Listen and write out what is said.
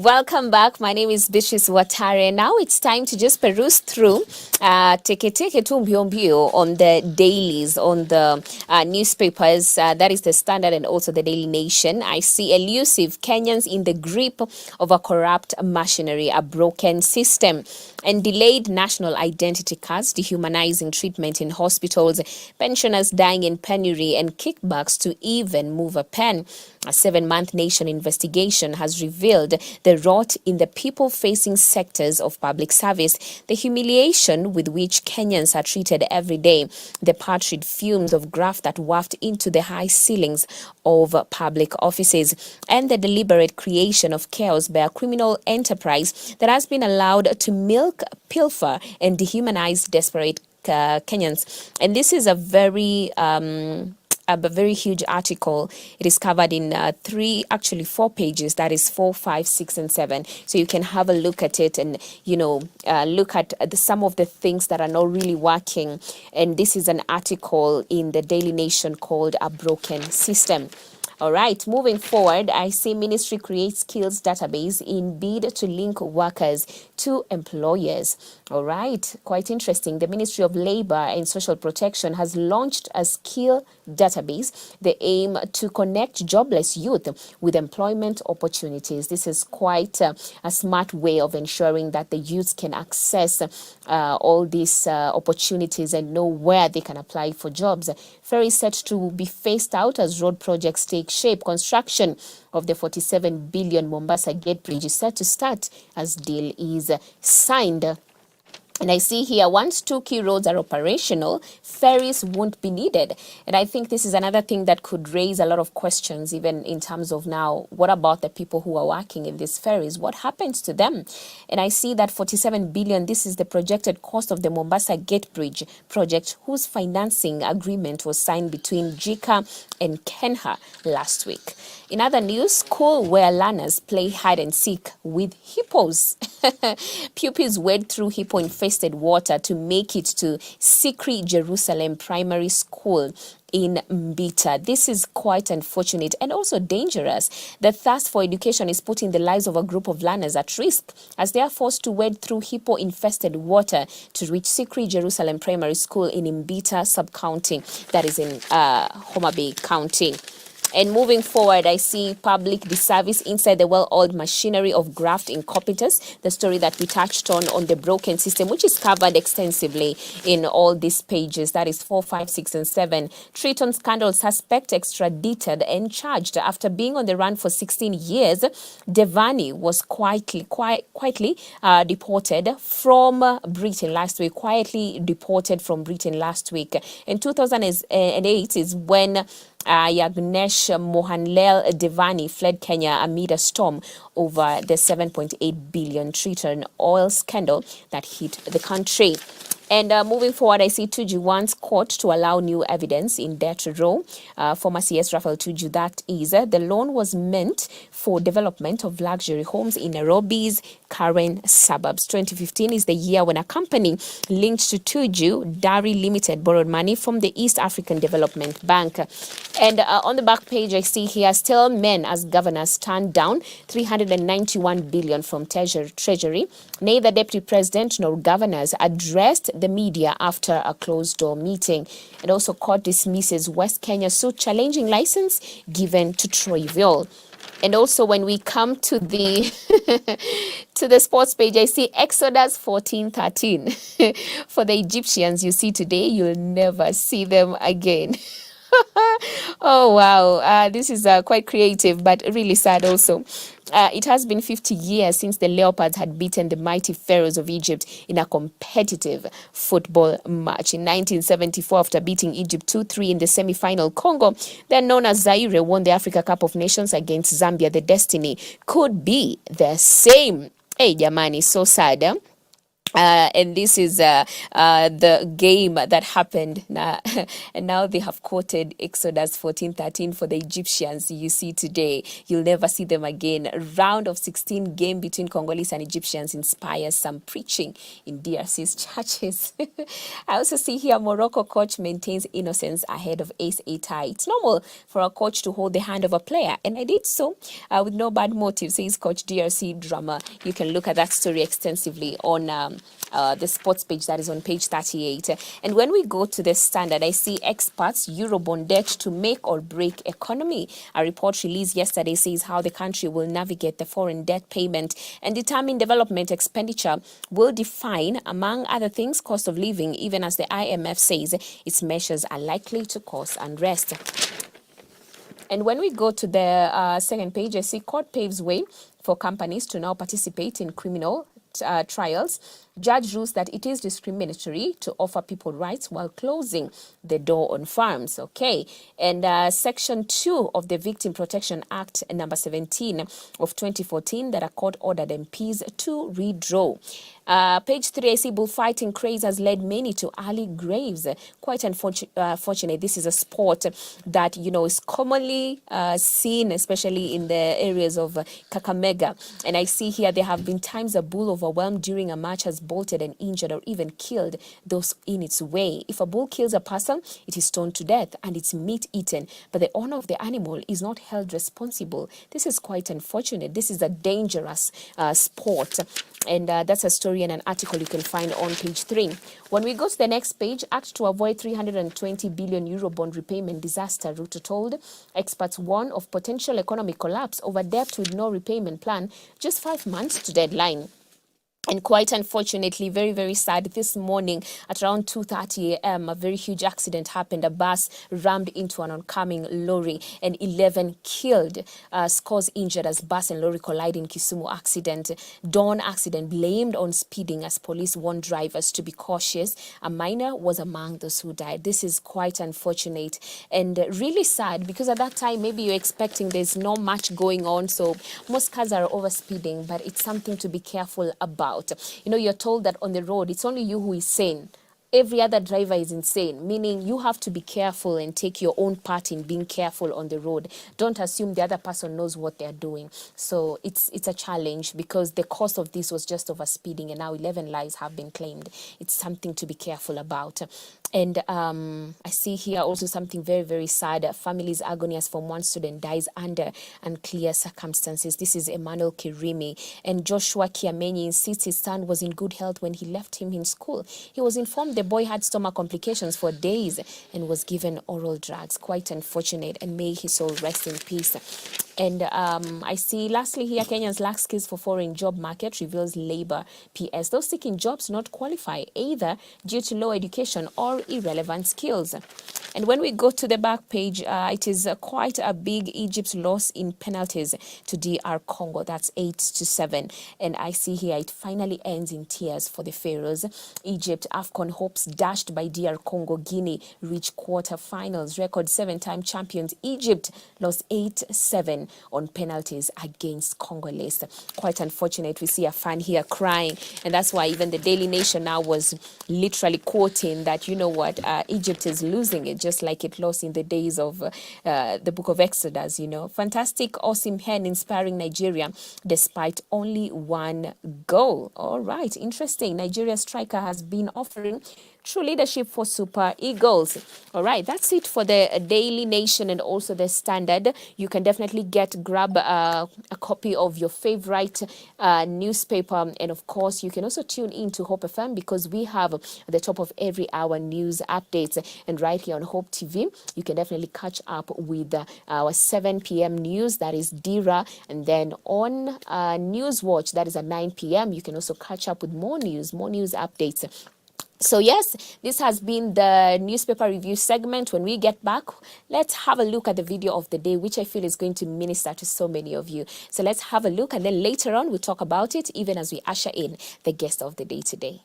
Welcome back. My name is Beatrice Watare. Now it's time to just peruse through teke tu mbio mbio on the dailies, on the newspapers. That is the Standard and also the Daily Nation. I see elusive Kenyans in the grip of a corrupt machinery, a broken system, and delayed national identity cards, dehumanizing treatment in hospitals, pensioners dying in penury, and kickbacks to even move a pen. A 7-month nation investigation has revealed the rot in the people-facing sectors of public service, the humiliation with which Kenyans are treated every day, the putrid fumes of graft that waft into the high ceilings of public offices, and the deliberate creation of chaos by a criminal enterprise that has been allowed to milk, pilfer, and dehumanize desperate Kenyans. And this is a very huge article. It is covered in 4 pages. That is 4, 5, 6, and 7. So you can have a look at it and, look at some of the things that are not really working. And this is an article in the Daily Nation called A Broken System. All right, moving forward, I see ministry creates skills database in bid to link workers to employers. All right, quite interesting. The Ministry of Labor and Social Protection has launched a skill database. They aim to connect jobless youth with employment opportunities. This is quite a smart way of ensuring that the youth can access all these opportunities and know where they can apply for jobs. Ferry is set to be phased out as road projects take shape. Construction of the 47 billion Mombasa Gate Bridge is set to start as deal is signed. And I see here, once 2 key roads are operational, ferries won't be needed. And I think this is another thing that could raise a lot of questions, even in terms of now, what about the people who are working in these ferries? What happens to them? And I see that 47 billion, this is the projected cost of the Mombasa Gate Bridge project, whose financing agreement was signed between JICA and Kenha last week. In other news, school where learners play hide and seek with hippos. Pupils wade through hippo-infested water to make it to Sikri Jerusalem Primary School in Mbita. This is quite unfortunate and also dangerous. The thirst for education is putting the lives of a group of learners at risk as they are forced to wade through hippo-infested water to reach Sikri Jerusalem Primary School in Mbita sub-county, that is in Homa Bay County. And moving forward, I see public disservice inside the well-oiled machinery of graft incompetence, the story that we touched on the broken system, which is covered extensively in all these pages. That is 4, 5, 6, and 7. Triton scandal suspect extradited and charged after being on the run for 16 years. Devani was quietly deported from Britain last week. In 2008 is when Yagnesh Mohanlal Devani fled Kenya amid a storm over the 7.8 billion Triton oil scandal that hit the country. And moving forward, I see Tuju wants court to allow new evidence in debt row. Former CS Raphael Tuju, that is, the loan was meant for development of luxury homes in Nairobi's Karen suburbs. 2015 is the year when a company linked to Tuju, Dari Limited, borrowed money from the East African Development Bank. And on the back page, I see here, still men as governors turned down 391 billion from Treasury. Neither Deputy President nor governors addressed the media after a closed-door meeting. And also, court dismisses West Kenya suit challenging license given to Troyville. And also, when we come to the to the sports page, I see Exodus 14:13. For the Egyptians you see today, you'll never see them again. Oh, wow. This is quite creative, but really sad also. It has been 50 years since the Leopards had beaten the mighty Pharaohs of Egypt in a competitive football match. In 1974, after beating Egypt 2-3 in the semi-final, Congo, then known as Zaire, won the Africa Cup of Nations against Zambia. The destiny could be the same. Hey, jamani, so sad. And this is the game that happened. And now they have quoted Exodus 14:13 for the Egyptians you see today. You'll never see them again. Round of 16 game between Congolese and Egyptians inspires some preaching in DRC's churches. I also see here Morocco coach maintains innocence ahead of Ace tie. It's normal for a coach to hold the hand of a player, and I did so with no bad motive, says Coach DRC Drama. You can look at that story extensively on the sports page that is on page 38. And when we go to the Standard, I see experts Eurobond debt to make or break economy. A report released yesterday says how the country will navigate the foreign debt payment and determine development expenditure will define, among other things, cost of living, even as the IMF says its measures are likely to cause unrest. And when we go to the second page, I see court paves way for companies to now participate in criminal trials. Judge rules that it is discriminatory to offer people rights while closing the door on farms. Okay. And Section 2 of the Victim Protection Act, number 17 of 2014, that a court ordered MPs to redraw. Page 3, I see bullfighting craze has led many to early graves. Quite unfortunate. This is a sport that, you know, is commonly seen, especially in the areas of Kakamega. And I see here there have been times a bull overwhelmed during a match has bolted and injured or even killed those in its way. If a bull kills a person, it is stoned to death and its meat eaten, but the owner of the animal is not held responsible. This is quite unfortunate. This is a dangerous sport. And that's a story and an article you can find on page 3. When we go to the next page, act to avoid 320 billion euro bond repayment disaster, Ruto told. Experts warn of potential economic collapse over debt with no repayment plan, just 5 months to deadline. And quite unfortunately, very, very sad, this morning at around 2:30 a.m., a very huge accident happened. A bus rammed into an oncoming lorry and 11 killed, scores injured as bus and lorry collide in Kisumu accident. Dawn accident blamed on speeding as police warned drivers to be cautious. A minor was among those who died. This is quite unfortunate and really sad, because at that time, maybe you're expecting there's not much going on. So most cars are over speeding, but it's something to be careful about. You know, you're told that on the road, it's only you who is sane. Every other driver is insane, meaning you have to be careful and take your own part in being careful on the road. Don't assume the other person knows what they're doing. So it's a challenge, because the cause of this was just over speeding, and now 11 lives have been claimed. It's something to be careful about. And I see here also something very, very sad. Families' agony as Form 1 student dies under unclear circumstances. This is Emmanuel Kirimi. And Joshua Kiamenyi insists his son was in good health when he left him in school. He was informed the boy had stomach complications for days and was given oral drugs. Quite unfortunate, and may his soul rest in peace. And I see lastly here, Kenyans lack skills for foreign job market, reveals Labour PS. Those seeking jobs not qualify either due to low education or irrelevant skills. And when we go to the back page, it is quite a big Egypt's loss in penalties to DR Congo. That's 8-7. And I see here it finally ends in tears for the Pharaohs. Egypt, AFCON hopes dashed by DR Congo. Guinea reach quarterfinals. Record 7-time champions Egypt lost 8-7 on penalties against Congolese. Quite unfortunate. We see a fan here crying. And that's why even the Daily Nation now was literally quoting that, you know what, Egypt is losing it, just like it lost in the days of the book of Exodus, you know. Fantastic Osimhen inspiring Nigeria despite only one goal. All right, interesting. Nigeria striker has been offering true leadership for Super Eagles. All right, that's it for the Daily Nation and also the Standard. You can definitely grab a copy of your favorite newspaper. And of course, you can also tune in to Hope FM, because we have at the top of every hour news updates. And right here on Hope TV, you can definitely catch up with our 7 p.m. news, that is Dira. And then on News Watch, that is at 9 p.m., you can also catch up with more news updates. So yes, this has been the newspaper review segment. When we get back, let's have a look at the video of the day, which I feel is going to minister to so many of you. So let's have a look, and then later on we'll talk about it, even as we usher in the guest of the day today.